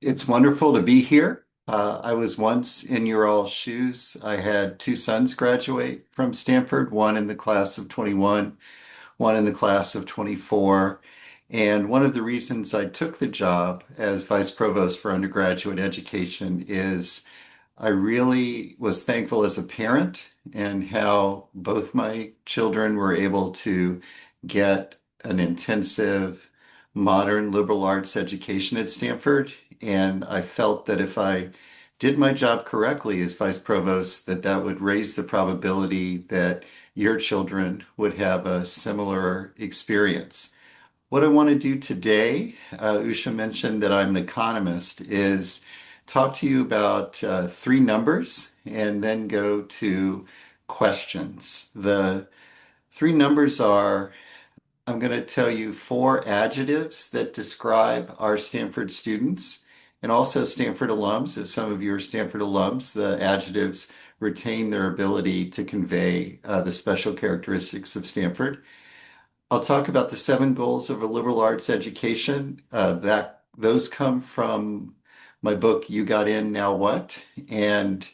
It's wonderful to be here. I was once in your all's shoes. I had two sons graduate from Stanford, one in the class of 21, one in the class of 24. And one of the reasons I took the job as Vice Provost for Undergraduate Education is I really was thankful as a parent and how both my children were able to get an intensive modern liberal arts education at Stanford. And I felt that if I did my job correctly as vice provost, that would raise the probability that your children would have a similar experience. What I want to do today, Usha mentioned that I'm an economist, is talk to you about three numbers and then go to questions. The three numbers are I'm going to tell you four adjectives that describe our Stanford students and also Stanford alums. If some of you are Stanford alums, the adjectives retain their ability to convey the special characteristics of Stanford. I'll talk about the seven goals of a liberal arts education. That those come from my book, You Got In, Now What? And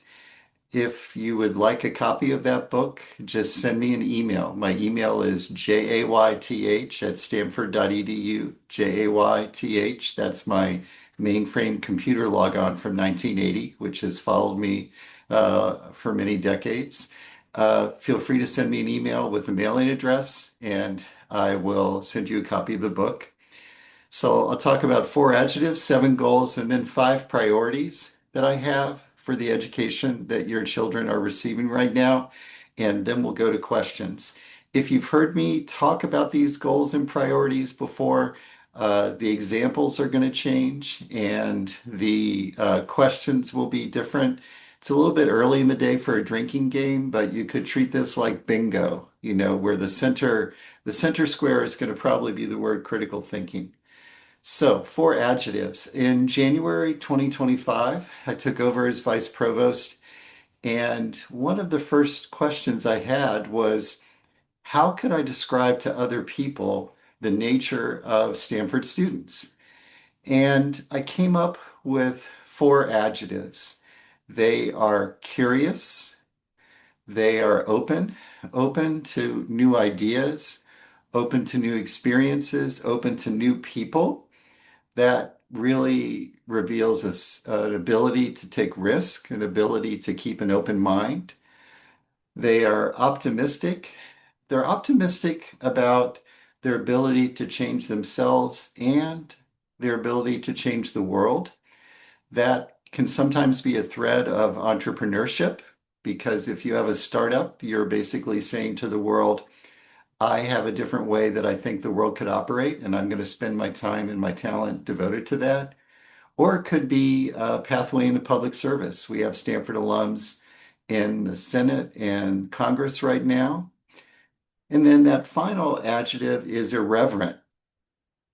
if you would like a copy of that book, just send me an email. My email is jayth@stanford.edu. Jayth, that's my mainframe computer logon from 1980, which has followed me for many decades. Feel free to send me an email with a mailing address, and I will send you a copy of the book. So I'll talk about four adjectives, seven goals, and then five priorities that I have for the education that your children are receiving right now. And then we'll go to questions. If you've heard me talk about these goals and priorities before, the examples are going to change and the questions will be different. It's a little bit early in the day for a drinking game, but you could treat this like bingo, where the center square is going to probably be the word critical thinking. So, four adjectives. In January 2025, I took over as vice provost, and one of the first questions I had was, how could I describe to other people the nature of Stanford students? And I came up with four adjectives. They are curious, they are open to new ideas, open to new experiences, open to new people. That really reveals an ability to take risk, an ability to keep an open mind. They are optimistic. They're optimistic about their ability to change themselves and their ability to change the world. That can sometimes be a thread of entrepreneurship because if you have a startup, you're basically saying to the world, I have a different way that I think the world could operate, and I'm going to spend my time and my talent devoted to that. Or it could be a pathway into public service. We have Stanford alums in the Senate and Congress right now. And then that final adjective is irreverent.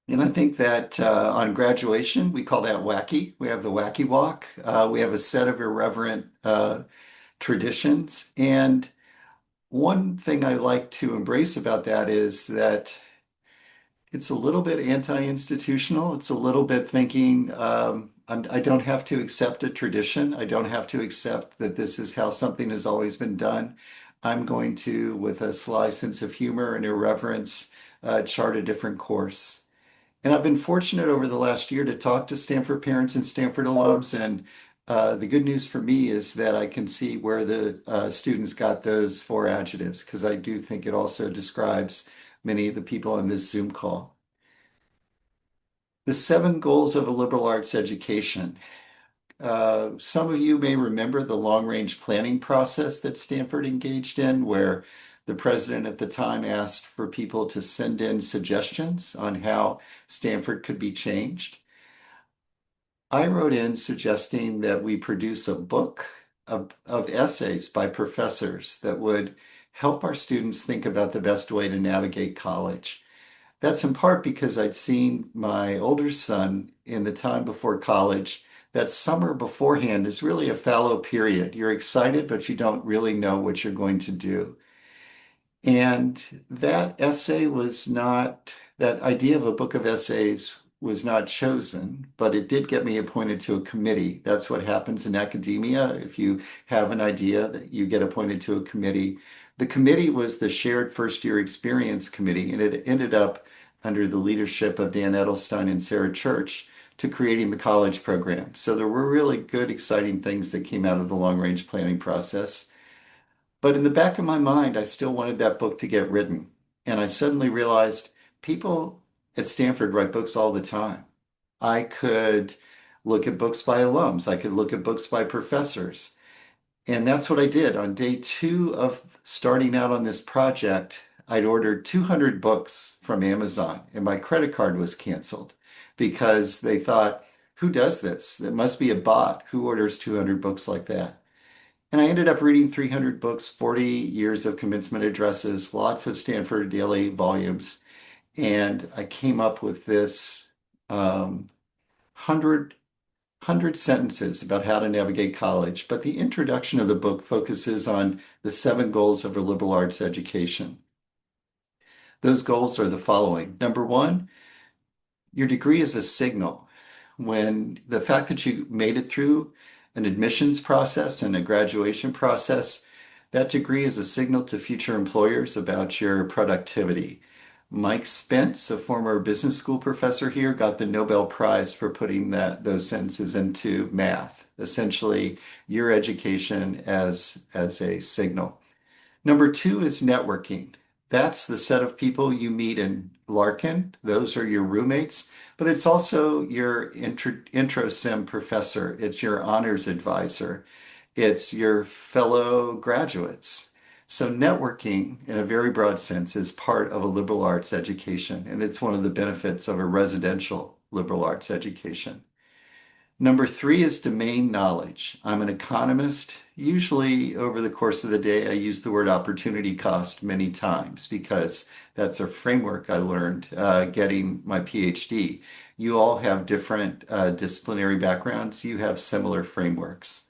And I think that on graduation, we call that wacky. We have the wacky walk. We have a set of irreverent traditions. And one thing I like to embrace about that is that it's a little bit anti-institutional. It's a little bit thinking, I don't have to accept a tradition. I don't have to accept that this is how something has always been done. I'm going to, with a sly sense of humor and irreverence, chart a different course. And I've been fortunate over the last year to talk to Stanford parents and Stanford alums. And the good news for me is that I can see where the students got those four adjectives, because I do think it also describes many of the people on this Zoom call. The seven goals of a liberal arts education. Some of you may remember the long-range planning process that Stanford engaged in, where the president at the time asked for people to send in suggestions on how Stanford could be changed. I wrote in suggesting that we produce a book of essays by professors that would help our students think about the best way to navigate college. That's in part because I'd seen my older son in the time before college. That summer beforehand is really a fallow period. You're excited, but you don't really know what you're going to do. And that idea of a book of essays was not chosen, but it did get me appointed to a committee. That's what happens in academia. If you have an idea that you get appointed to a committee. The committee was the Shared First Year Experience Committee, and it ended up under the leadership of Dan Edelstein and Sarah Church to creating the college program. So there were really good, exciting things that came out of the long range planning process. But in the back of my mind, I still wanted that book to get written. And I suddenly realized people at Stanford write books all the time. I could look at books by alums, I could look at books by professors. And that's what I did. On day two of starting out on this project, I'd ordered 200 books from Amazon, and my credit card was canceled because they thought, who does this? It must be a bot. Who orders 200 books like that? And I ended up reading 300 books, 40 years of commencement addresses, lots of Stanford daily volumes. And I came up with this 100 sentences about how to navigate college. But the introduction of the book focuses on the 7 goals of a liberal arts education. Those goals are the following. Number one, your degree is a signal. When the fact that you made it through an admissions process and a graduation process, that degree is a signal to future employers about your productivity. Mike Spence, a former business school professor here, got the Nobel Prize for putting those sentences into math, essentially your education as a signal. Number two is networking. That's the set of people you meet in Larkin. Those are your roommates, but it's also your intro sim professor. It's your honors advisor. It's your fellow graduates. So networking, in a very broad sense, is part of a liberal arts education, and it's one of the benefits of a residential liberal arts education. Number three is domain knowledge. I'm an economist. Usually, over the course of the day, I use the word opportunity cost many times because that's a framework I learned getting my PhD. You all have different disciplinary backgrounds. You have similar frameworks.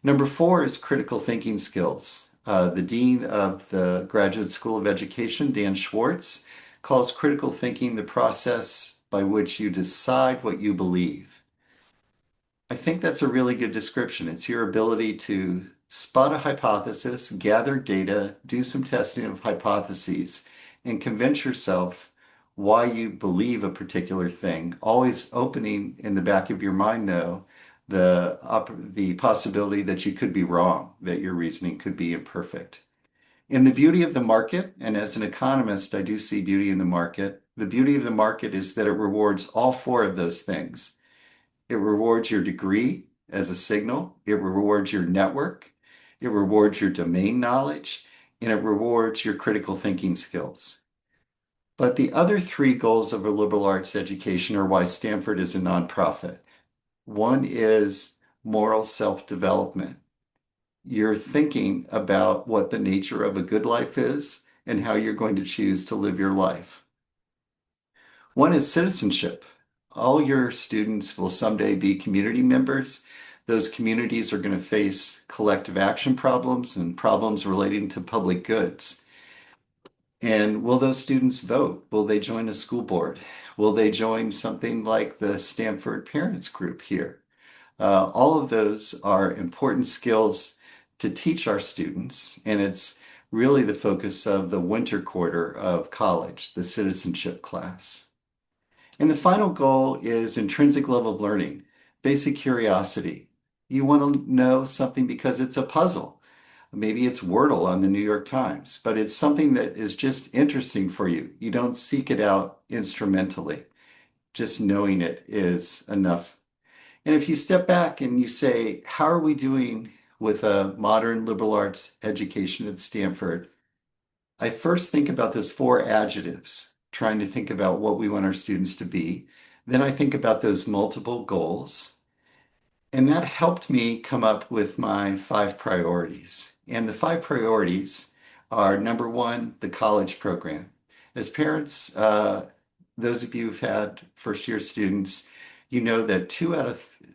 Number four is critical thinking skills. The dean of the Graduate School of Education, Dan Schwartz, calls critical thinking the process by which you decide what you believe. I think that's a really good description. It's your ability to spot a hypothesis, gather data, do some testing of hypotheses, and convince yourself why you believe a particular thing. Always opening in the back of your mind, though, the possibility that you could be wrong, that your reasoning could be imperfect. In the beauty of the market, and as an economist, I do see beauty in the market. The beauty of the market is that it rewards all four of those things. It rewards your degree as a signal. It rewards your network. It rewards your domain knowledge, and it rewards your critical thinking skills. But the other 3 goals of a liberal arts education are why Stanford is a nonprofit. One is moral self-development. You're thinking about what the nature of a good life is and how you're going to choose to live your life. One is citizenship. All your students will someday be community members. Those communities are going to face collective action problems and problems relating to public goods. And will those students vote? Will they join a school board? Will they join something like the Stanford Parents Group here? All of those are important skills to teach our students, and it's really the focus of the winter quarter of college, the citizenship class. And the final goal is intrinsic level of learning, basic curiosity. You want to know something because it's a puzzle. Maybe it's Wordle on the New York Times, but it's something that is just interesting for you. You don't seek it out instrumentally. Just knowing it is enough. And if you step back and you say, how are we doing with a modern liberal arts education at Stanford? I first think about those 4 adjectives, trying to think about what we want our students to be. Then I think about those multiple goals. And that helped me come up with my 5 priorities. And the 5 priorities are number one, the college program. As parents, those of you who've had first year students, you know that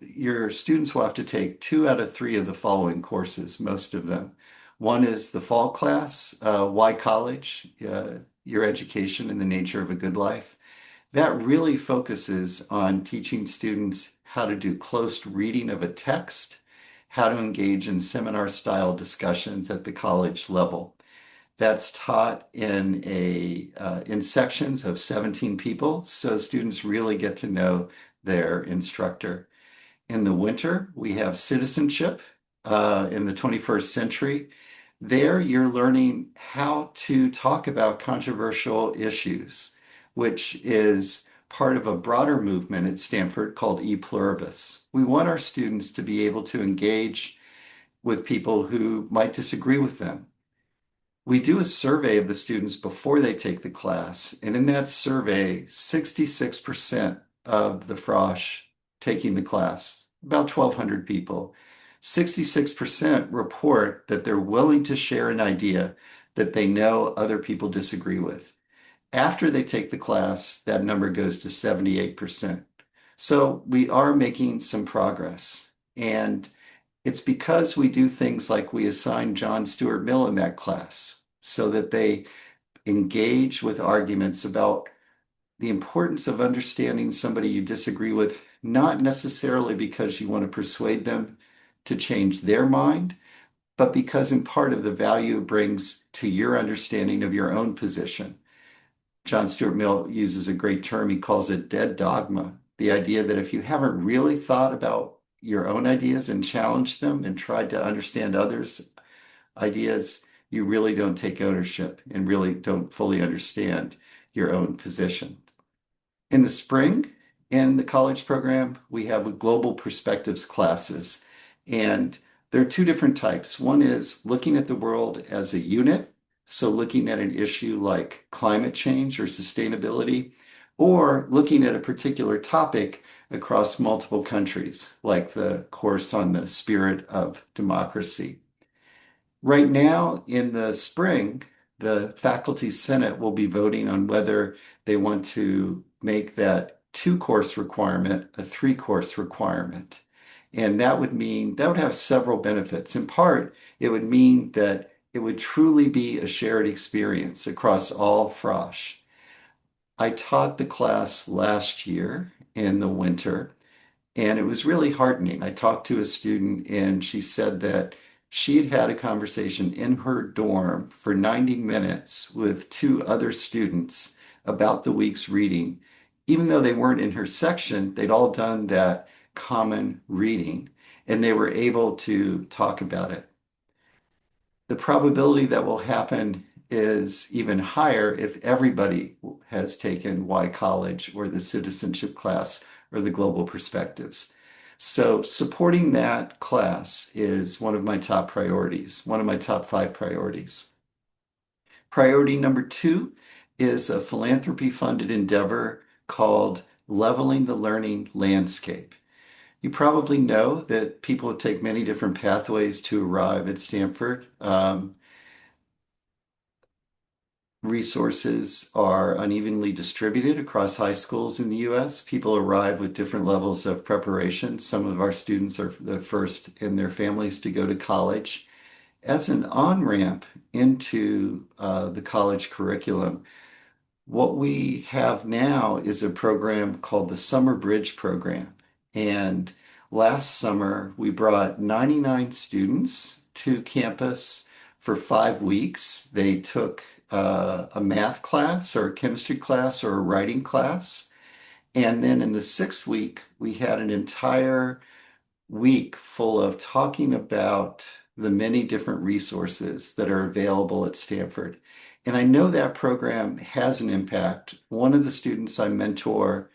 your students will have to take 2 out of 3 of the following courses, most of them. One is the fall class, Why College? Your Education and the Nature of a Good Life. That really focuses on teaching students how to do close reading of a text, how to engage in seminar style discussions at the college level. That's taught in sections of 17 people, so students really get to know their instructor. In the winter, we have citizenship in the 21st century. There, you're learning how to talk about controversial issues, which is part of a broader movement at Stanford called E Pluribus. We want our students to be able to engage with people who might disagree with them. We do a survey of the students before they take the class, and in that survey, 66% of the frosh taking the class, about 1,200 people, 66% report that they're willing to share an idea that they know other people disagree with. After they take the class, that number goes to 78%. So we are making some progress. And it's because we do things like we assign John Stuart Mill in that class so that they engage with arguments about the importance of understanding somebody you disagree with, not necessarily because you want to persuade them to change their mind, but because in part of the value it brings to your understanding of your own position. John Stuart Mill uses a great term. He calls it dead dogma. The idea that if you haven't really thought about your own ideas and challenged them and tried to understand others' ideas, you really don't take ownership and really don't fully understand your own position. In the spring, in the college program, we have global perspectives classes, and there are two different types. One is looking at the world as a unit, so looking at an issue like climate change or sustainability, or looking at a particular topic across multiple countries, like the course on the spirit of democracy. Right now, in the spring, the faculty senate will be voting on whether they want to make that two-course requirement a three-course requirement. And that would have several benefits. In part, it would mean that it would truly be a shared experience across all frosh. I taught the class last year in the winter, and it was really heartening. I talked to a student, and she said that she had had a conversation in her dorm for 90 minutes with two other students about the week's reading. Even though they weren't in her section, they'd all done that common reading, and they were able to talk about it. The probability that will happen is even higher if everybody has taken Y College or the citizenship class or the global perspectives. So supporting that class is one of my top priorities, one of my top 5 priorities. Priority number 2 is a philanthropy-funded endeavor called Leveling the Learning Landscape. You probably know that people take many different pathways to arrive at Stanford. Resources are unevenly distributed across high schools in the US. People arrive with different levels of preparation. Some of our students are the first in their families to go to college. As an on-ramp into the college curriculum, what we have now is a program called the Summer Bridge Program. And last summer, we brought 99 students to campus for 5 weeks. They took a math class or a chemistry class or a writing class. And then in the 6th week, we had an entire week full of talking about the many different resources that are available at Stanford. And I know that program has an impact. One of the students I mentor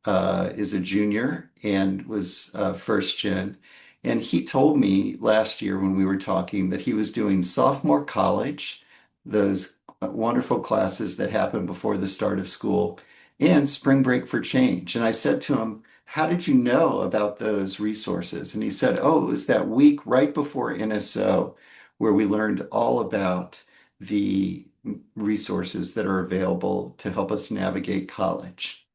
is a junior and was first gen. And he told me last year when we were talking that he was doing sophomore college, those wonderful classes that happen before the start of school, and spring break for change. And I said to him, how did you know about those resources? And he said, oh, it was that week right before NSO where we learned all about the resources that are available to help us navigate college.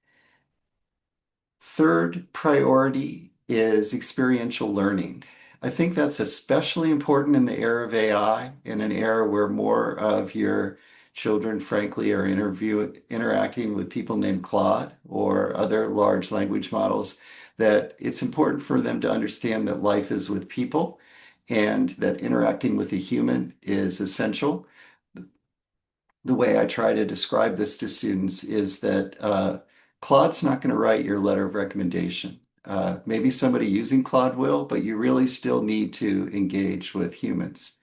Third priority is experiential learning. I think that's especially important in the era of AI, in an era where more of your children, frankly, are interacting with people named Claude or other large language models, that it's important for them to understand that life is with people and that interacting with a human is essential. The way I try to describe this to students is that Claude's not going to write your letter of recommendation. Maybe somebody using Claude will, but you really still need to engage with humans.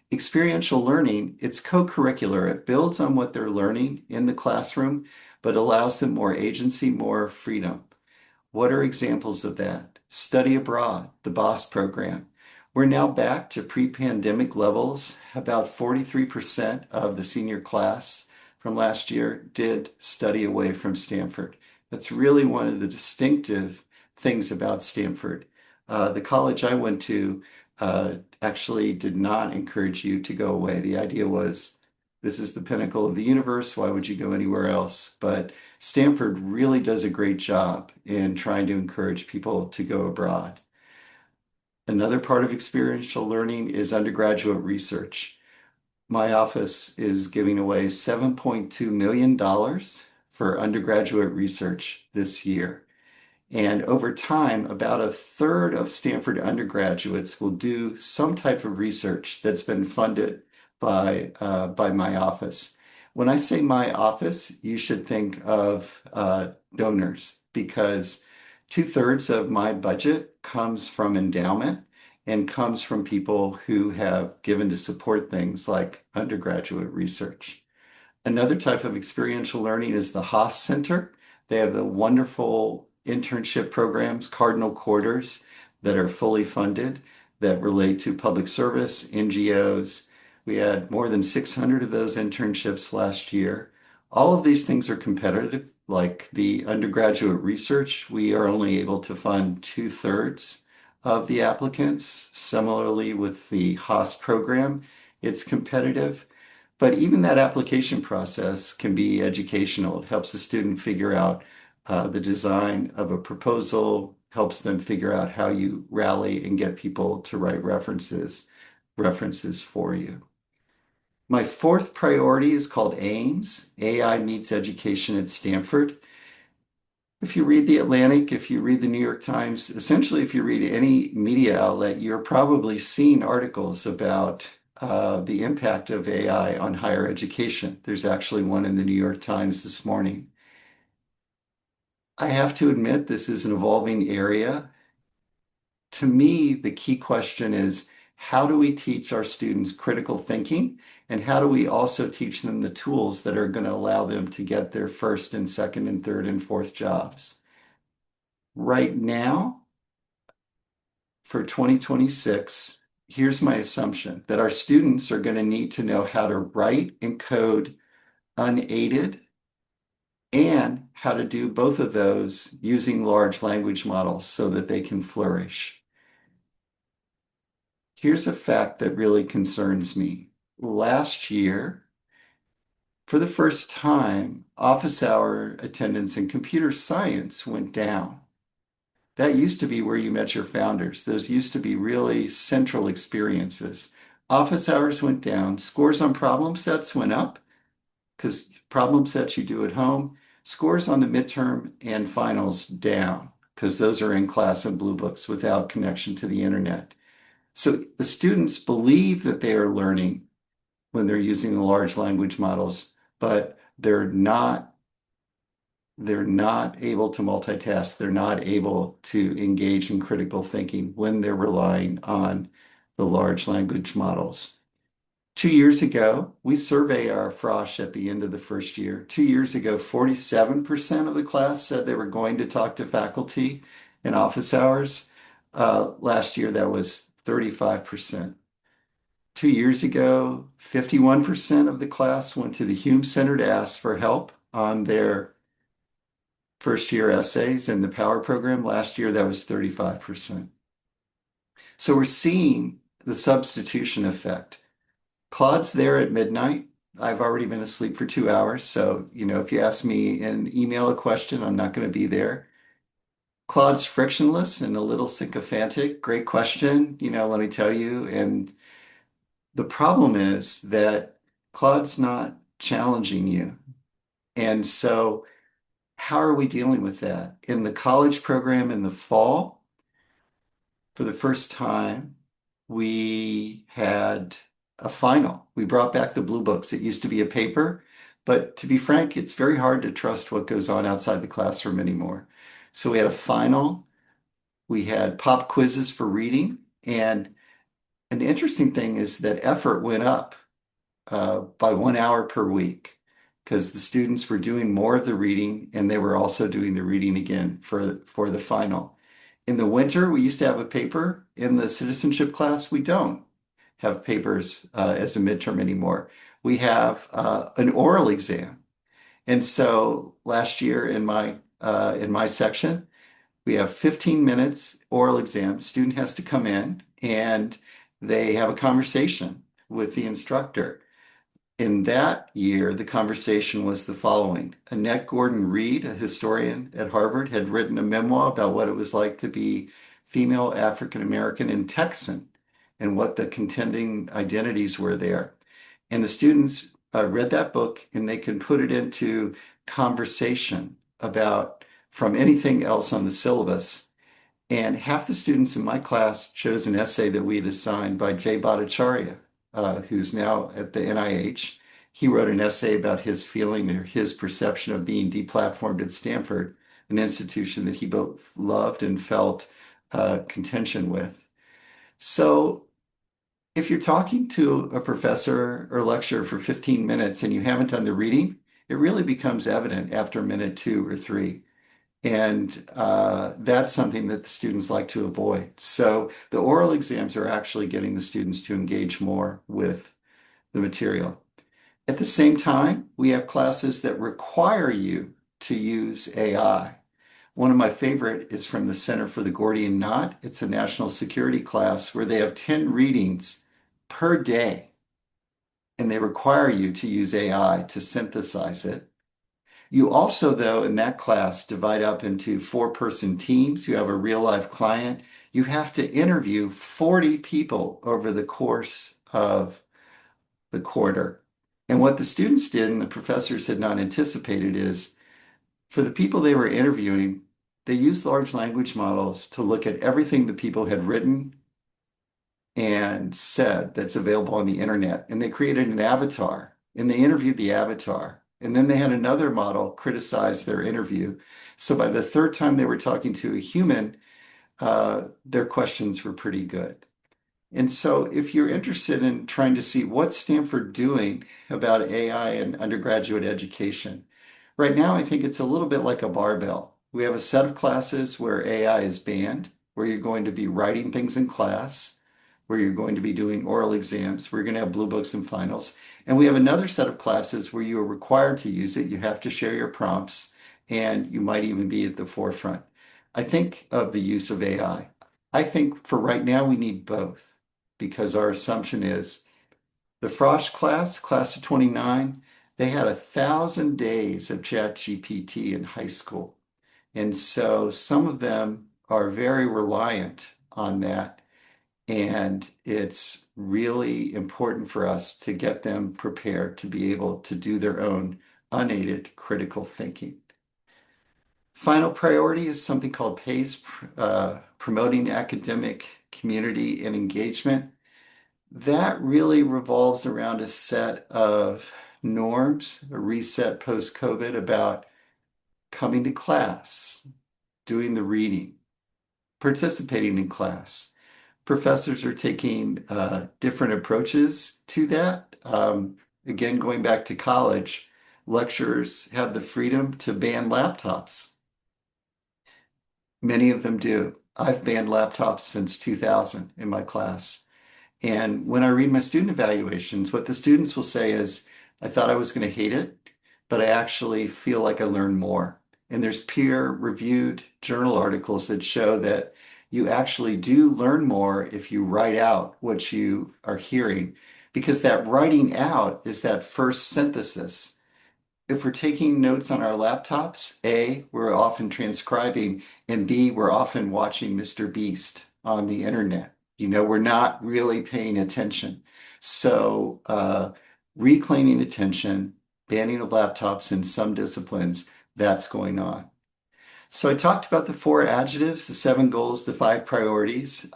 Experiential learning, it's co-curricular. It builds on what they're learning in the classroom, but allows them more agency, more freedom. What are examples of that? Study abroad, the BOSS program. We're now back to pre-pandemic levels. About 43% of the senior class from last year did study away from Stanford. That's really one of the distinctive things about Stanford. The college I went to actually did not encourage you to go away. The idea was this is the pinnacle of the universe. Why would you go anywhere else? But Stanford really does a great job in trying to encourage people to go abroad. Another part of experiential learning is undergraduate research. My office is giving away $7.2 million for undergraduate research this year. And over time, about a third of Stanford undergraduates will do some type of research that's been funded by my office. When I say my office, you should think of donors because two-thirds of my budget comes from endowment and comes from people who have given to support things like undergraduate research. Another type of experiential learning is the Haas Center. They have the wonderful internship programs, Cardinal Quarters, that are fully funded that relate to public service, NGOs. We had more than 600 of those internships last year. All of these things are competitive, like the undergraduate research. We are only able to fund two-thirds of the applicants. Similarly, with the Haas program, it's competitive. But even that application process can be educational. It helps the student figure out the design of a proposal, helps them figure out how you rally and get people to write references for you. My fourth priority is called AIMS, AI Meets Education at Stanford. If you read The Atlantic, if you read the New York Times, essentially if you read any media outlet, you're probably seeing articles about the impact of AI on higher education. There's actually one in the New York Times this morning. I have to admit, this is an evolving area. To me, the key question is, how do we teach our students critical thinking? And how do we also teach them the tools that are going to allow them to get their first and second and third and fourth jobs? Right now, for 2026, here's my assumption that our students are going to need to know how to write and code unaided and how to do both of those using large language models so that they can flourish. Here's a fact that really concerns me. Last year, for the first time, office hour attendance in computer science went down. That used to be where you met your founders. Those used to be really central experiences. Office hours went down. Scores on problem sets went up because problem sets you do at home. Scores on the midterm and finals down because those are in class and blue books without connection to the internet. So the students believe that they are learning when they're using the large language models, but they're not able to multitask. They're not able to engage in critical thinking when they're relying on the large language models. 2 years ago, we surveyed our frosh at the end of the first year. 2 years ago, 47% of the class said they were going to talk to faculty in office hours. Last year, that was 35%. 2 years ago, 51% of the class went to the Hume Center to ask for help on their first year essays in the Power program. Last year, that was 35%. So we're seeing the substitution effect. Claude's there at midnight. I've already been asleep for 2 hours. So, if you ask me and email a question, I'm not going to be there. Claude's frictionless and a little sycophantic. Great question, let me tell you. And the problem is that Claude's not challenging you. And so, how are we dealing with that? In the college program in the fall, for the first time, we had a final. We brought back the blue books. It used to be a paper, but to be frank, it's very hard to trust what goes on outside the classroom anymore. So we had a final, we had pop quizzes for reading, and an interesting thing is that effort went up by 1 hour per week because the students were doing more of the reading and they were also doing the reading again for the final. In the winter, we used to have a paper. In the citizenship class, we don't have papers as a midterm anymore. We have an oral exam. And so last year in my section, we have 15 minutes oral exam. Student has to come in and they have a conversation with the instructor. In that year, the conversation was the following. Annette Gordon Reed, a historian at Harvard, had written a memoir about what it was like to be female African American and Texan and what the contending identities were there. And the students read that book and they can put it into conversation about from anything else on the syllabus. And half the students in my class chose an essay that we had assigned by Jay Bhattacharya, who's now at the NIH. He wrote an essay about his feeling or his perception of being deplatformed at Stanford, an institution that he both loved and felt contention with. So if you're talking to a professor or lecturer for 15 minutes and you haven't done the reading, it really becomes evident after minute 2 or 3. And that's something that the students like to avoid. So the oral exams are actually getting the students to engage more with the material. At the same time, we have classes that require you to use AI. One of my favorite is from the Center for the Gordian Knot. It's a national security class where they have 10 readings per day, and they require you to use AI to synthesize it. You also, though, in that class, divide up into 4-person teams. You have a real life client. You have to interview 40 people over the course of the quarter. And what the students did and the professors had not anticipated is for the people they were interviewing, they used large language models to look at everything the people had written and said that's available on the internet. And they created an avatar and they interviewed the avatar. And then they had another model criticize their interview. So by the third time they were talking to a human, their questions were pretty good. And so if you're interested in trying to see what's Stanford doing about AI and undergraduate education, right now I think it's a little bit like a barbell. We have a set of classes where AI is banned, where you're going to be writing things in class, where you're going to be doing oral exams, where you're going to have blue books and finals. And we have another set of classes where you are required to use it. You have to share your prompts, and you might even be at the forefront. I think of the use of AI. I think for right now, we need both because our assumption is the Frosh class, class of 29, they had 1,000 days of ChatGPT in high school. And so some of them are very reliant on that. And it's really important for us to get them prepared to be able to do their own unaided critical thinking. Final priority is something called PACE, promoting academic community and engagement. That really revolves around a set of norms, a reset post-COVID about coming to class, doing the reading, participating in class. Professors are taking different approaches to that. Again, going back to college, lecturers have the freedom to ban laptops. Many of them do. I've banned laptops since 2000 in my class. And when I read my student evaluations, what the students will say is, I thought I was going to hate it, but I actually feel like I learned more. And there's peer-reviewed journal articles that show that you actually do learn more if you write out what you are hearing, because that writing out is that first synthesis. If we're taking notes on our laptops, A, we're often transcribing, and B, we're often watching Mr. Beast on the internet. We're not really paying attention. So reclaiming attention, banning of laptops in some disciplines, that's going on. So I talked about the four adjectives, the seven goals, the five priorities.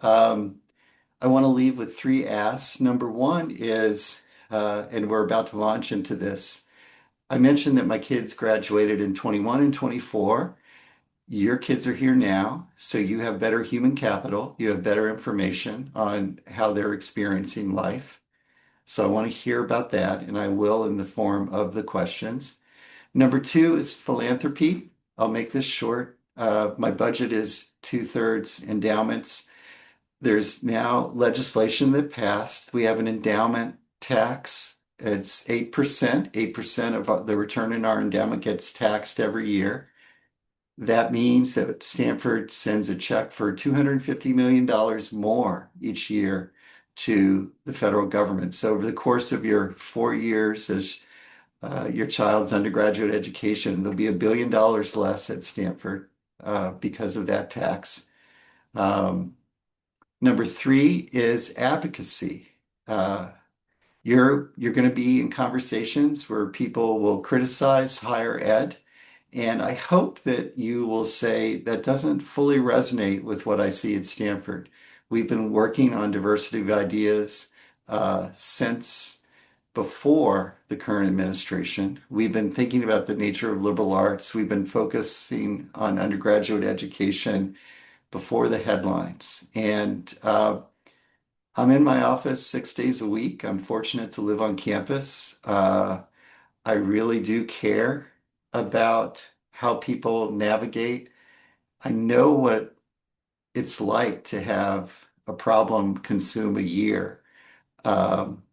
I want to leave with three asks. Number one is, and we're about to launch into this. I mentioned that my kids graduated in 21 and 24. Your kids are here now, so you have better human capital. You have better information on how they're experiencing life. So I want to hear about that, and I will in the form of the questions. Number two is philanthropy. I'll make this short. My budget is two-thirds endowments. There's now legislation that passed. We have an endowment tax. It's 8%. 8% of the return in our endowment gets taxed every year. That means that Stanford sends a check for $250 million more each year to the federal government. So over the course of your 4 years as your child's undergraduate education, there'll be $1 billion less at Stanford because of that tax. Number three is advocacy. Uh, you're going to be in conversations where people will criticize higher ed, and I hope that you will say that doesn't fully resonate with what I see at Stanford. We've been working on diversity of ideas since before the current administration. We've been thinking about the nature of liberal arts. We've been focusing on undergraduate education before the headlines. And I'm in my office 6 days a week. I'm fortunate to live on campus. I really do care about how people navigate. I know what it's like to have a problem consume a year. Um,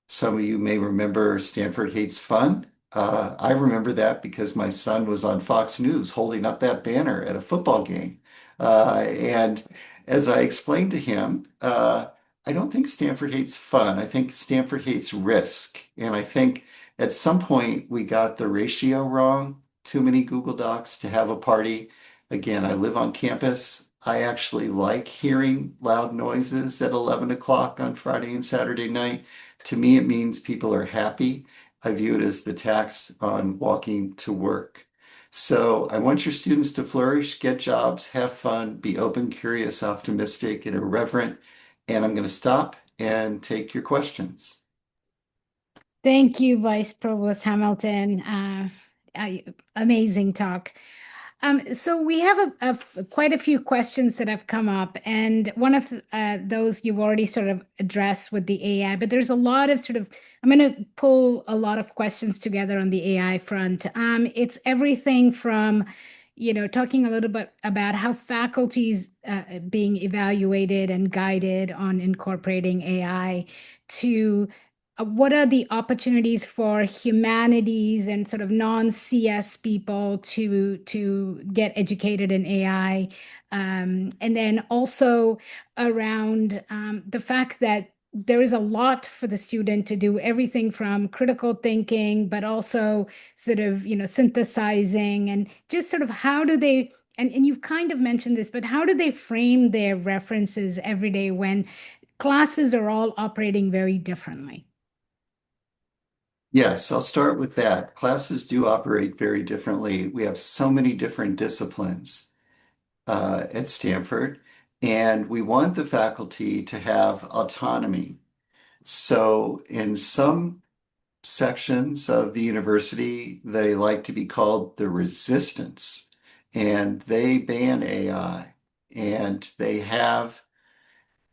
some of you may remember Stanford Hates Fun. I remember that because my son was on Fox News holding up that banner at a football game. And as I explained to him, I don't think Stanford hates fun. I think Stanford hates risk. And I think at some point we got the ratio wrong. Too many Google Docs to have a party. Again, I live on campus. I actually like hearing loud noises at 11 o'clock on Friday and Saturday night. To me, it means people are happy. I view it as the tax on walking to work. So I want your students to flourish, get jobs, have fun, be open, curious, optimistic, and irreverent. And I'm going to stop and take your questions. Thank you, Vice Provost Hamilton. Amazing talk. So we have quite a few questions that have come up, and one of those you've already sort of addressed with the AI, but there's a lot of sort of, I'm going to pull a lot of questions together on the AI front. It's everything from, talking a little bit about how faculty's being evaluated and guided on incorporating AI to what are the opportunities for humanities and sort of non-CS people to get educated in AI, and then also around the fact that there is a lot for the student to do, everything from critical thinking, but also sort of synthesizing, and just sort of how do they, and you've kind of mentioned this, but how do they frame their references every day when classes are all operating very differently? Yes, I'll start with that. Classes do operate very differently. We have so many different disciplines at Stanford, and we want the faculty to have autonomy. So in some sections of the university, they like to be called the resistance, and they ban AI, and they have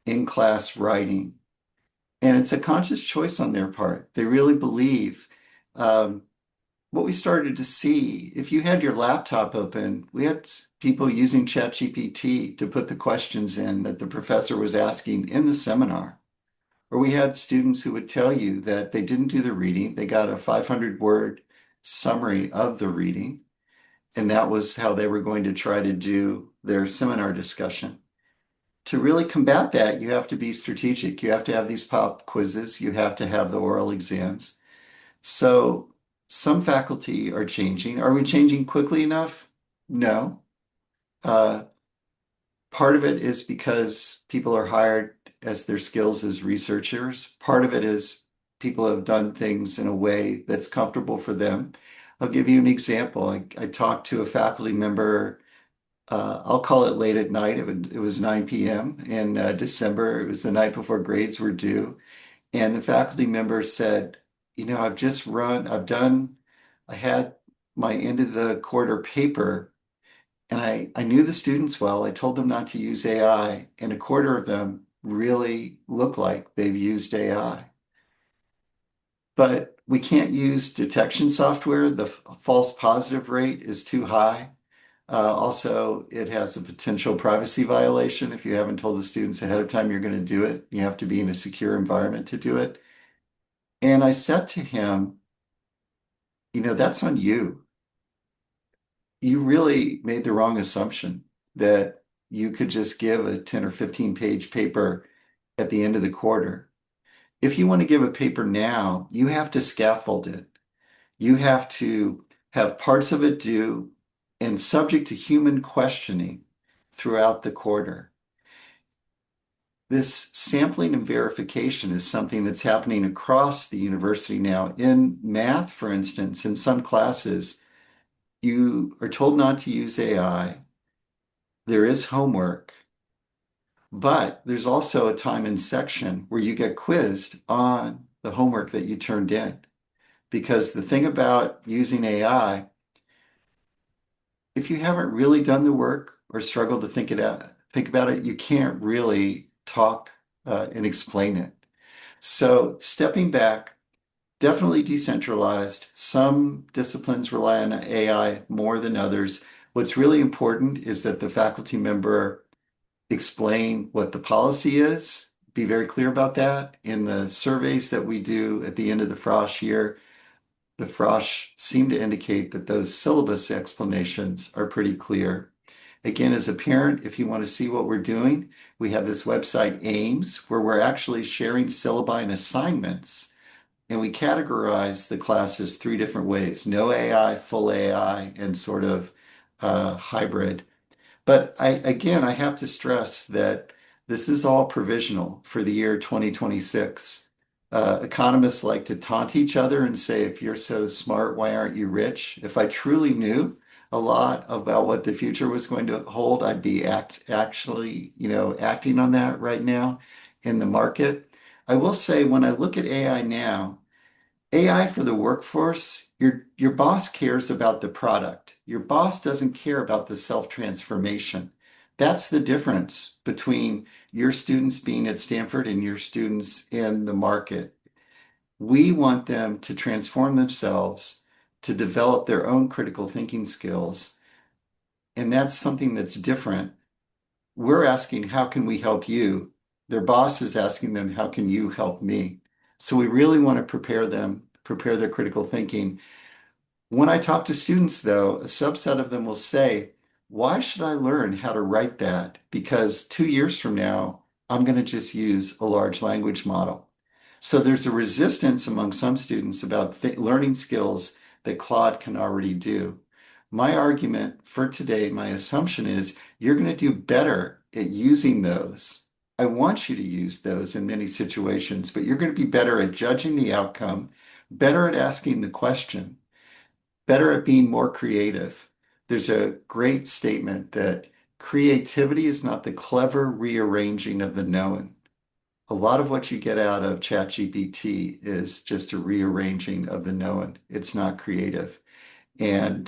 in-class writing. And it's a conscious choice on their part. They really believe um, what we started to see. If you had your laptop open, we had people using ChatGPT to put the questions in that the professor was asking in the seminar. Or we had students who would tell you that they didn't do the reading. They got a 500-word summary of the reading, and that was how they were going to try to do their seminar discussion. To really combat that, you have to be strategic. You have to have these pop quizzes. You have to have the oral exams. So some faculty are changing. Are we changing quickly enough? No. Uh, Part of it is because people are hired as their skills as researchers. Part of it is people have done things in a way that's comfortable for them. I'll give you an example. I talked to a faculty member, I'll call it late at night. It was 9 p.m. in December. It was the night before grades were due. And the faculty member said, I had my end of the quarter paper, and I knew the students well. I told them not to use AI, and a quarter of them really look like they've used AI. But we can't use detection software. The false positive rate is too high. Also, it has a potential privacy violation if you haven't told the students ahead of time you're going to do it. You have to be in a secure environment to do it. And I said to him, that's on you. You really made the wrong assumption that you could just give a 10 or 15-page paper at the end of the quarter. If you want to give a paper now, you have to scaffold it. You have to have parts of it due and subject to human questioning throughout the quarter. This sampling and verification is something that's happening across the university now. In math, for instance, in some classes, you are told not to use AI. There is homework, but there's also a time and section where you get quizzed on the homework that you turned in. Because the thing about using AI, if you haven't really done the work or struggled to think about it, you can't really talk and explain it. So stepping back, definitely decentralized. Some disciplines rely on AI more than others. What's really important is that the faculty member explain what the policy is, be very clear about that. In the surveys that we do at the end of the Frosh year, the Frosh seem to indicate that those syllabus explanations are pretty clear. Again, as a parent, if you want to see what we're doing, we have this website, AIMS, where we're actually sharing syllabi and assignments. And we categorize the classes three different ways: no AI, full AI, and sort of hybrid. But again, I have to stress that this is all provisional for the year 2026. Economists like to taunt each other and say, if you're so smart, why aren't you rich? If I truly knew a lot about what the future was going to hold, I'd be actually, acting on that right now in the market. I will say, when I look at AI now, AI for the workforce, your boss cares about the product. Your boss doesn't care about the self-transformation. That's the difference between your students being at Stanford and your students in the market. We want them to transform themselves, to develop their own critical thinking skills, and that's something that's different. We're asking, how can we help you? Their boss is asking them, how can you help me? So we really want to prepare them, prepare their critical thinking. When I talk to students, though, a subset of them will say, why should I learn how to write that? Because 2 years from now, I'm going to just use a large language model. So there's a resistance among some students about learning skills that Claude can already do. My argument for today, my assumption is you're going to do better at using those. I want you to use those in many situations, but you're going to be better at judging the outcome, better at asking the question, better at being more creative. There's a great statement that creativity is not the clever rearranging of the known. A lot of what you get out of ChatGPT is just a rearranging of the known. It's not creative. And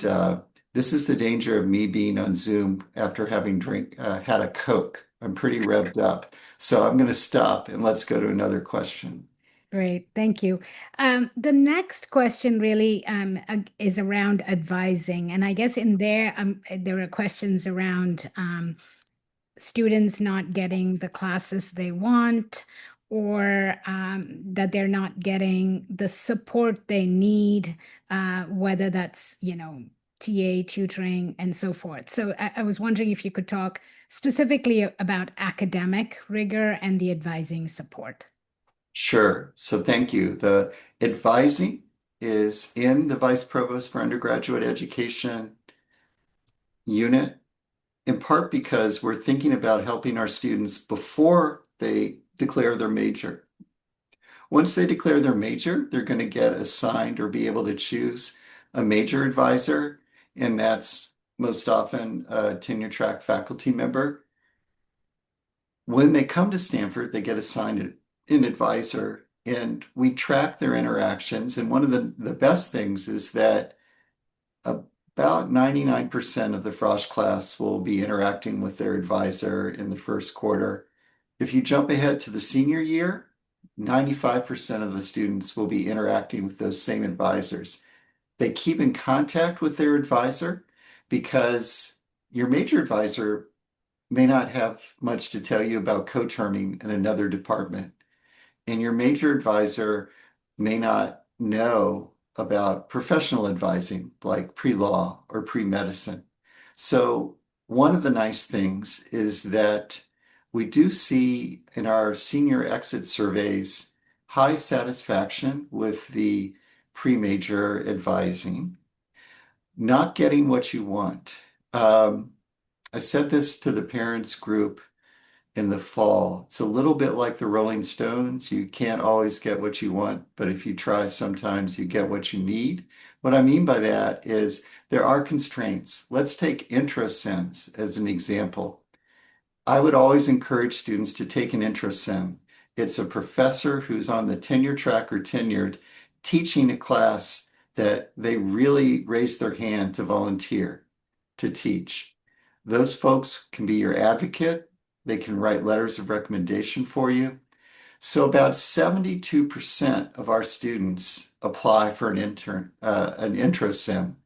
this is the danger of me being on Zoom after having had a Coke. I'm pretty revved up. So I'm going to stop and let's go to another question. Great, thank you. The next question really is around advising, and I guess in there there are questions around students not getting the classes they want, or that they're not getting the support they need, whether that's, TA, tutoring, and so forth. So I was wondering if you could talk specifically about academic rigor and the advising support. Sure. So thank you. The advising is in the Vice Provost for Undergraduate Education unit, in part because we're thinking about helping our students before they declare their major. Once they declare their major, they're going to get assigned or be able to choose a major advisor, and that's most often a tenure track faculty member. When they come to Stanford, they get assigned an advisor, and we track their interactions. And one of the best things is that about 99% of the Frosh class will be interacting with their advisor in the first quarter. If you jump ahead to the senior year, 95% of the students will be interacting with those same advisors. They keep in contact with their advisor because your major advisor may not have much to tell you about co-terming in another department, and your major advisor may not know about professional advising like pre-law or pre-medicine. So one of the nice things is that we do see in our senior exit surveys high satisfaction with the pre-major advising, not getting what you want. Um, I said this to the parents group in the fall. It's a little bit like the Rolling Stones. You can't always get what you want, but if you try, sometimes you get what you need. What I mean by that is there are constraints. Let's take intro sims as an example. I would always encourage students to take an intro sim. It's a professor who's on the tenure track or tenured teaching a class that they really raise their hand to volunteer to teach. Those folks can be your advocate. They can write letters of recommendation for you. So about 72% of our students apply for an intro sim,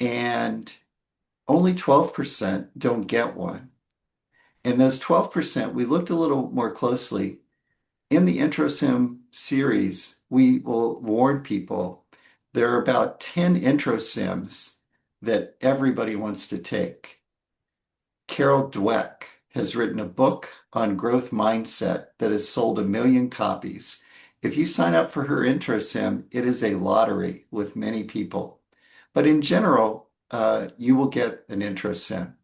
and only 12% don't get one. And those 12%, we looked a little more closely. In the intro sim series, we will warn people there are about 10 intro sims that everybody wants to take. Carol Dweck has written a book on growth mindset that has sold 1 million copies. If you sign up for her intro sim, it is a lottery with many people. But in general, you will get an intro sim.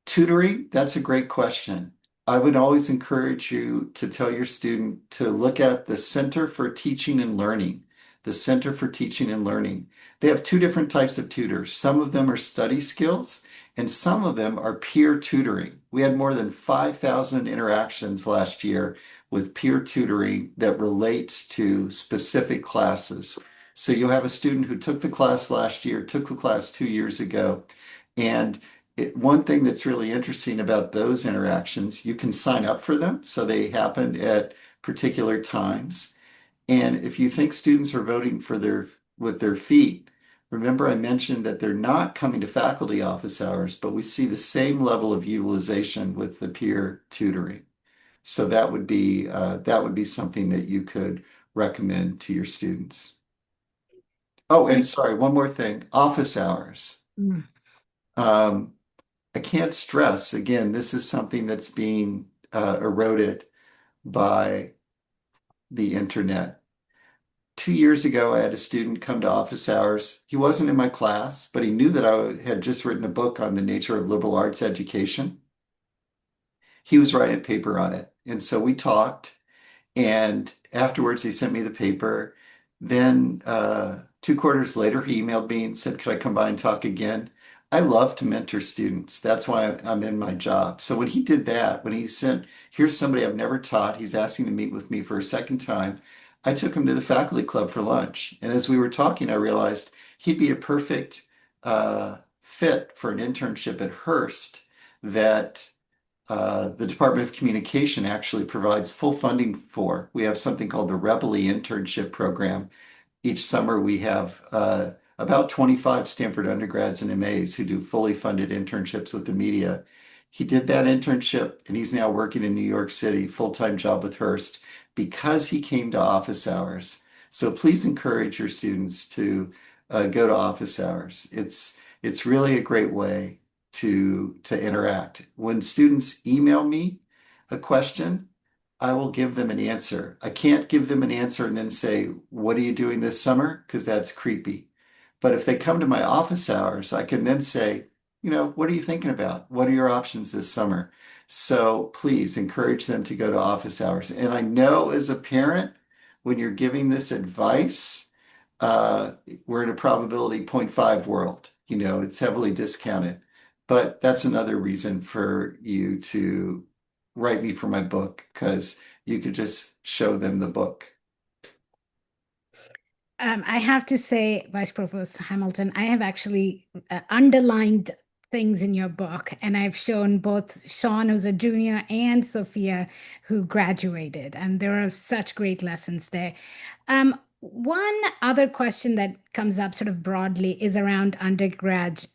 Tutoring, that's a great question. I would always encourage you to tell your student to look at the Center for Teaching and Learning. The Center for Teaching and Learning. They have two different types of tutors. Some of them are study skills, and some of them are peer tutoring. We had more than 5,000 interactions last year with peer tutoring that relates to specific classes. So you'll have a student who took the class last year, took the class 2 years ago, and one thing that's really interesting about those interactions, you can sign up for them, so they happen at particular times. And if you think students are voting for their with their feet, remember I mentioned that they're not coming to faculty office hours, but we see the same level of utilization with the peer tutoring. So that would be something that you could recommend to your students. Oh, and Great. sorry, one more thing, office hours. Mm. Um, I can't stress, again, this is something that's being eroded by the internet. 2 years ago, I had a student come to office hours. He wasn't in my class, but he knew that I had just written a book on the nature of liberal arts education. He was writing a paper on it. And so we talked. And afterwards, he sent me the paper. Then, 2 quarters later, he emailed me and said, could I come by and talk again? I love to mentor students. That's why I'm in my job. So when he did that, when he sent, here's somebody I've never taught, he's asking to meet with me for a second time, I took him to the faculty club for lunch. And as we were talking, I realized he'd be a perfect fit for an internship at Hearst that the Department of Communication actually provides full funding for. We have something called the Rebely Internship Program. Each summer, we have about 25 Stanford undergrads and MAs who do fully funded internships with the media. He did that internship, and he's now working in New York City, full-time job with Hearst, because he came to office hours. So please encourage your students to go to office hours. It's really a great way to interact. When students email me a question, I will give them an answer. I can't give them an answer and then say, what are you doing this summer? Because that's creepy. But if they come to my office hours, I can then say, what are you thinking about? What are your options this summer? So please encourage them to go to office hours. And I know as a parent, when you're giving this advice, uh, we're in a probability zero point 0.5 world. It's heavily discounted. But that's another reason for you to write me for my book, because you could just show them the book. I have to say, Vice Provost Hamilton, I have actually underlined things in your book, and I've shown both Sean, who's a junior, and Sophia, who graduated, and there are such great lessons there. One other question that comes up sort of broadly is around undergrad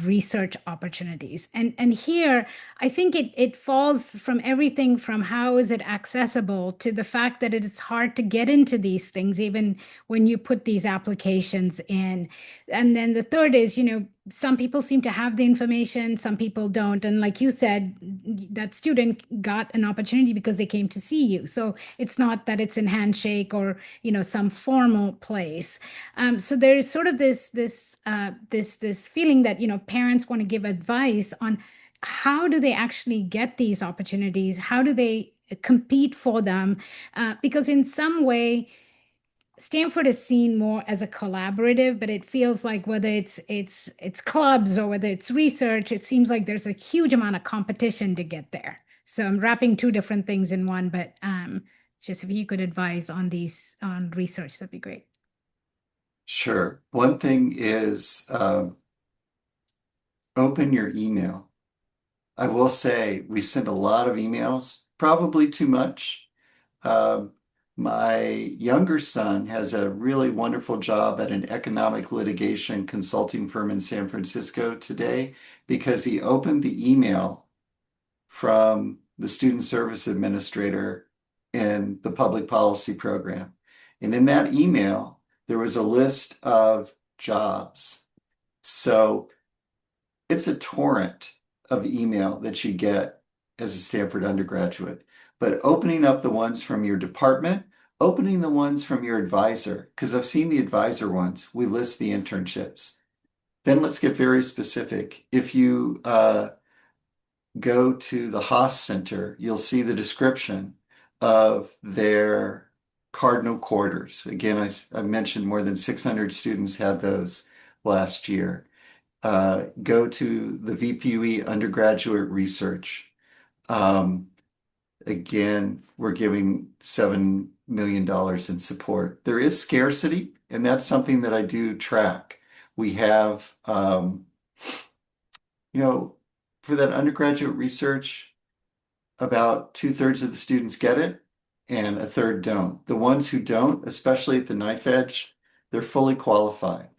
research opportunities. And here I think it falls from everything from how is it accessible to the fact that it is hard to get into these things, even when you put these applications in. And then the third is, some people seem to have the information, some people don't. And like you said, that student got an opportunity because they came to see you. So it's not that it's in handshake or some formal place. So there is sort of this feeling that parents want to give advice on how do they actually get these opportunities, how do they compete for them, because in some way Stanford is seen more as a collaborative, but it feels like whether it's clubs or whether it's research, it seems like there's a huge amount of competition to get there. So I'm wrapping two different things in one, but just if you could advise on these on research, that'd be great. Sure. One thing is open your email. I will say we send a lot of emails, probably too much. Um, my younger son has a really wonderful job at an economic litigation consulting firm in San Francisco today because he opened the email from the student service administrator in the public policy program. And in that email, there was a list of jobs. So it's a torrent of email that you get as a Stanford undergraduate. But opening up the ones from your department, opening the ones from your advisor, because I've seen the advisor ones, we list the internships. Then let's get very specific. If you go to the Haas Center, you'll see the description of their cardinal quarters. Again, I mentioned more than 600 students had those last year. Go to the VPUE undergraduate research. Um, Again, we're giving $7 million in support. There is scarcity, and that's something that I do track. We have, you know, for that undergraduate research, about two-thirds of the students get it, and a third don't. The ones who don't, especially at the knife edge, they're fully qualified.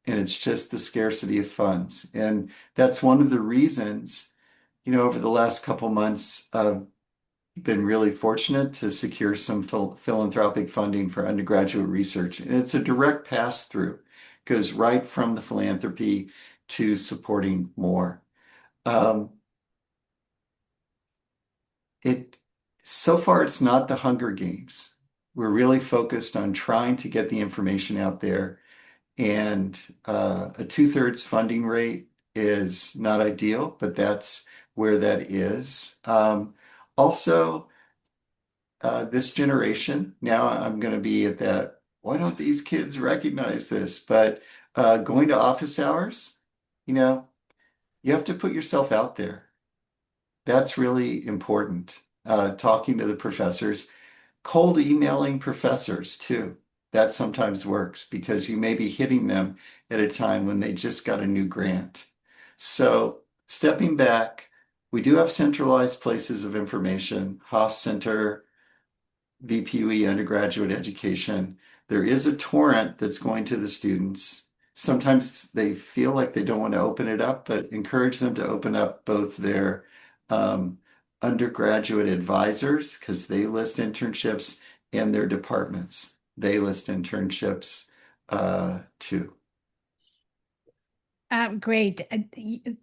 And it's just the scarcity of funds. And that's one of the reasons, over the last couple months, been really fortunate to secure some philanthropic funding for undergraduate research. And it's a direct pass through, goes right from the philanthropy to supporting more. Um, it so far it's not the Hunger Games. We're really focused on trying to get the information out there, and a two-thirds funding rate is not ideal, but that's where that is. Also, this generation, now I'm going to be at that, why don't these kids recognize this? But going to office hours, you know, you have to put yourself out there. That's really important. Talking to the professors, cold emailing professors too. That sometimes works because you may be hitting them at a time when they just got a new grant. So stepping back, we do have centralized places of information, Haas Center, VPUE undergraduate education. There is a torrent that's going to the students. Sometimes they feel like they don't want to open it up, but encourage them to open up both their um, undergraduate advisors, because they list internships, and their departments. They list internships too. Great.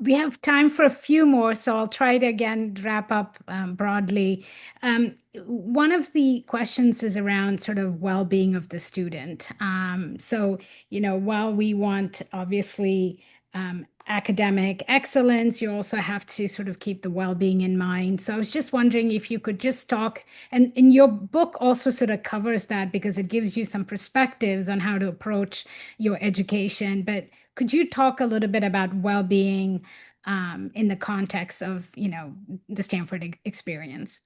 We have time for a few more, so I'll try to again wrap up broadly. One of the questions is around sort of well-being of the student. So, while we want obviously academic excellence, you also have to sort of keep the well-being in mind. So I was just wondering if you could just talk, and your book also sort of covers that because it gives you some perspectives on how to approach your education. But could you talk a little bit about well-being in the context of, the Stanford experience?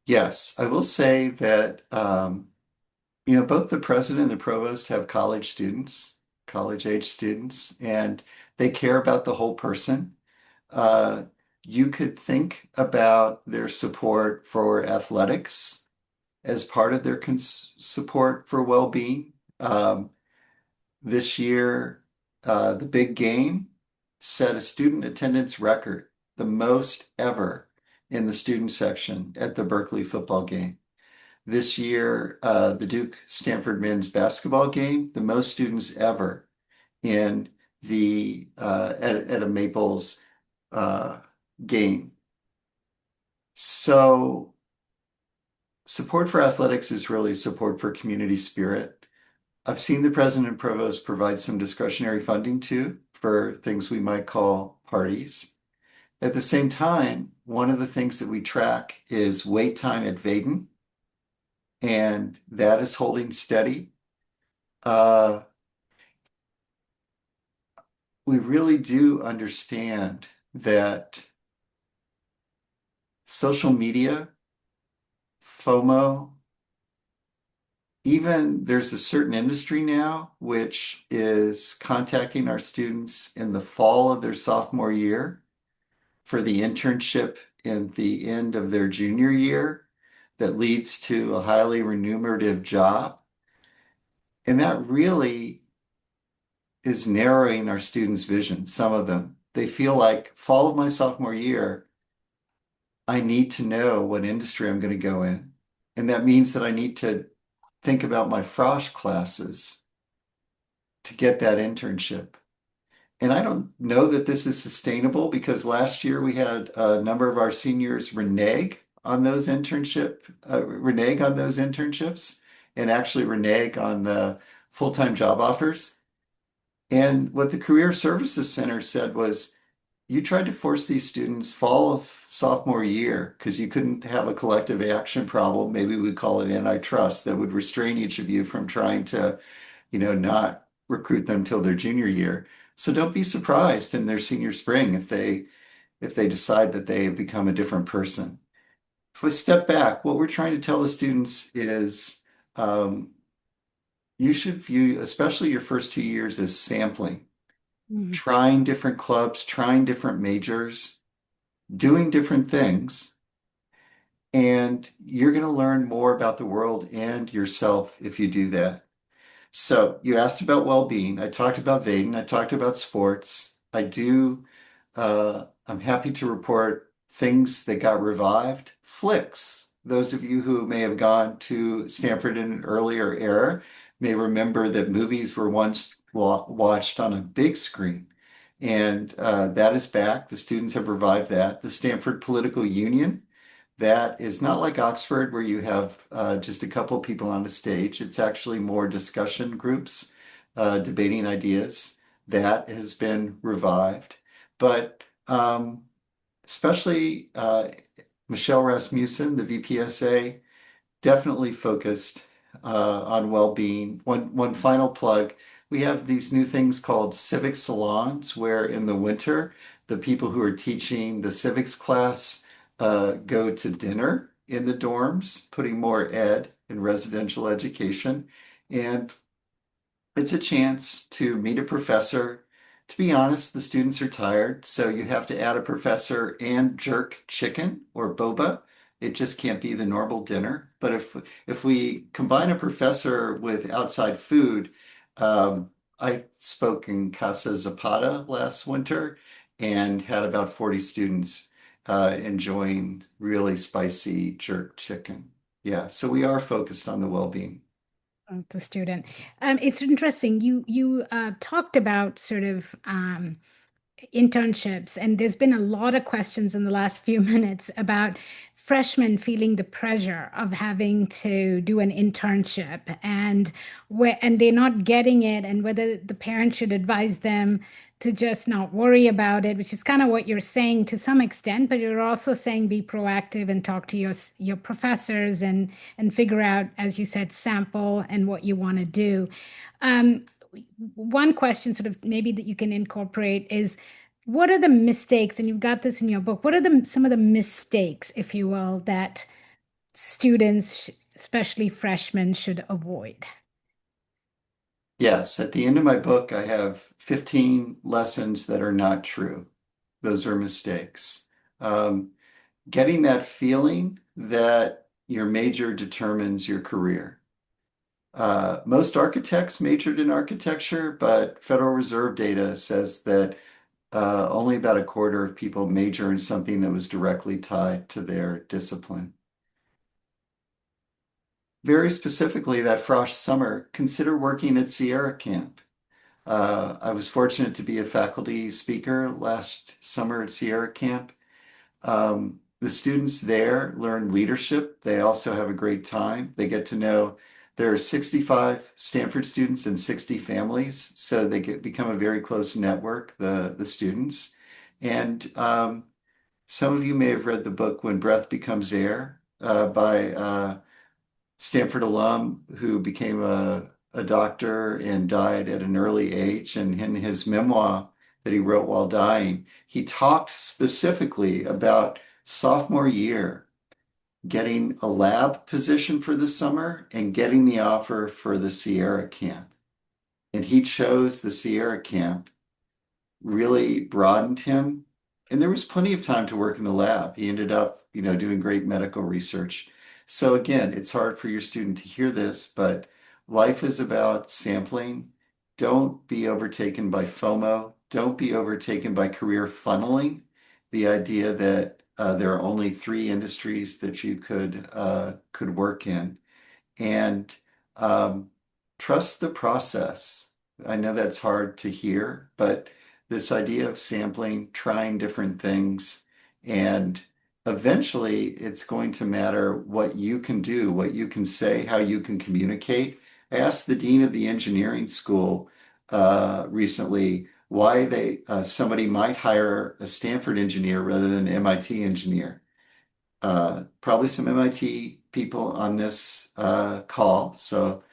Yes, I will say that both the president and the provost have college students, college age students, and they care about the whole person. Uh, you could think about their support for athletics as part of their support for well-being. This year, the big game set a student attendance record, the most ever in the student section at the Berkeley football game. This year, the Duke Stanford men's basketball game, the most students ever in the at a Maples uh, game. So support for athletics is really support for community spirit. I've seen the president and provost provide some discretionary funding too for things we might call parties. At the same time, one of the things that we track is wait time at Vaden, and that is holding steady. Uh, we really do understand that social media, FOMO, even there's a certain industry now which is contacting our students in the fall of their sophomore year for the internship in the end of their junior year that leads to a highly remunerative job. And that really is narrowing our students' vision, some of them. They feel like fall of my sophomore year, I need to know what industry I'm going to go in. And that means that I need to think about my frosh classes to get that internship. And I don't know that this is sustainable because last year we had a number of our seniors renege on those internships and actually renege on the full-time job offers. And what the Career Services Center said was, you tried to force these students fall of sophomore year because you couldn't have a collective action problem. Maybe we call it antitrust that would restrain each of you from trying to, not recruit them till their junior year. So don't be surprised in their senior spring if they decide that they have become a different person. If we step back, what we're trying to tell the students is um, you should view, especially your first 2 years, as sampling, Mhm. trying different clubs, trying different majors, doing different things, and you're going to learn more about the world and yourself if you do that. So you asked about well-being. I talked about Vaden. I talked about sports. I'm happy to report things that got revived. Flicks. Those of you who may have gone to Stanford in an earlier era may remember that movies were once watched on a big screen. And that is back. The students have revived that. The Stanford Political Union, that is not like Oxford, where you have just a couple people on a stage. It's actually more discussion groups debating ideas. That has been revived. But especially Michelle Rasmussen, the VPSA, definitely focused on well-being. One final plug. We have these new things called civic salons, where in the winter, the people who are teaching the civics class go to dinner in the dorms, putting more ed in residential education. And it's a chance to meet a professor. To be honest, the students are tired, so you have to add a professor and jerk chicken or boba. It just can't be the normal dinner. But if we combine a professor with outside food, I spoke in Casa Zapata last winter and had about 40 students enjoying really spicy jerk chicken. Yeah, so we are focused on the well-being. Of the student. It's interesting. You talked about sort of internships, and there's been a lot of questions in the last few minutes about freshmen feeling the pressure of having to do an internship and they're not getting it, and whether the parents should advise them to just not worry about it, which is kind of what you're saying to some extent, but you're also saying be proactive and talk to your professors and figure out, as you said, sample and what you want to do. Um, One question, sort of maybe that you can incorporate is what are the mistakes, and you've got this in your book, what are some of the mistakes, if you will, that students, especially freshmen, should avoid? Yes, at the end of my book, I have 15 lessons that are not true. Those are mistakes. Um, Getting that feeling that your major determines your career. Most architects majored in architecture, but Federal Reserve data says that only about a quarter of people major in something that was directly tied to their discipline. Very specifically, that frost summer, consider working at Sierra Camp. I was fortunate to be a faculty speaker last summer at Sierra Camp. The students there learn leadership. They also have a great time. They get to know there are 65 Stanford students and 60 families, so become a very close network, the students. And some of you may have read the book When Breath Becomes Air by Stanford alum who became a doctor and died at an early age. And in his memoir that he wrote while dying, he talked specifically about sophomore year getting a lab position for the summer and getting the offer for the Sierra camp. And he chose the Sierra camp, really broadened him. And there was plenty of time to work in the lab. He ended up, doing great medical research. So again, it's hard for your student to hear this, but life is about sampling. Don't be overtaken by FOMO. Don't be overtaken by career funneling. The idea that there are only three industries that you could work in, and um, trust the process. I know that's hard to hear, but this idea of sampling, trying different things, and eventually it's going to matter what you can do, what you can say, how you can communicate. I asked the dean of the engineering school recently why somebody might hire a Stanford engineer rather than an MIT engineer. Probably some MIT people on this call, so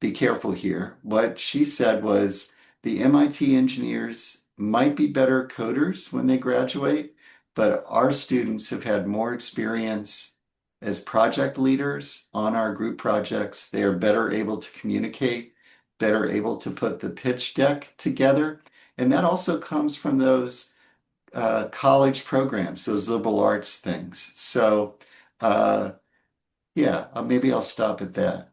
be careful here. What she said was the MIT engineers might be better coders when they graduate, but our students have had more experience as project leaders on our group projects. They are better able to communicate, better able to put the pitch deck together. And that also comes from those college programs, those liberal arts things. So, yeah, maybe I'll stop at that.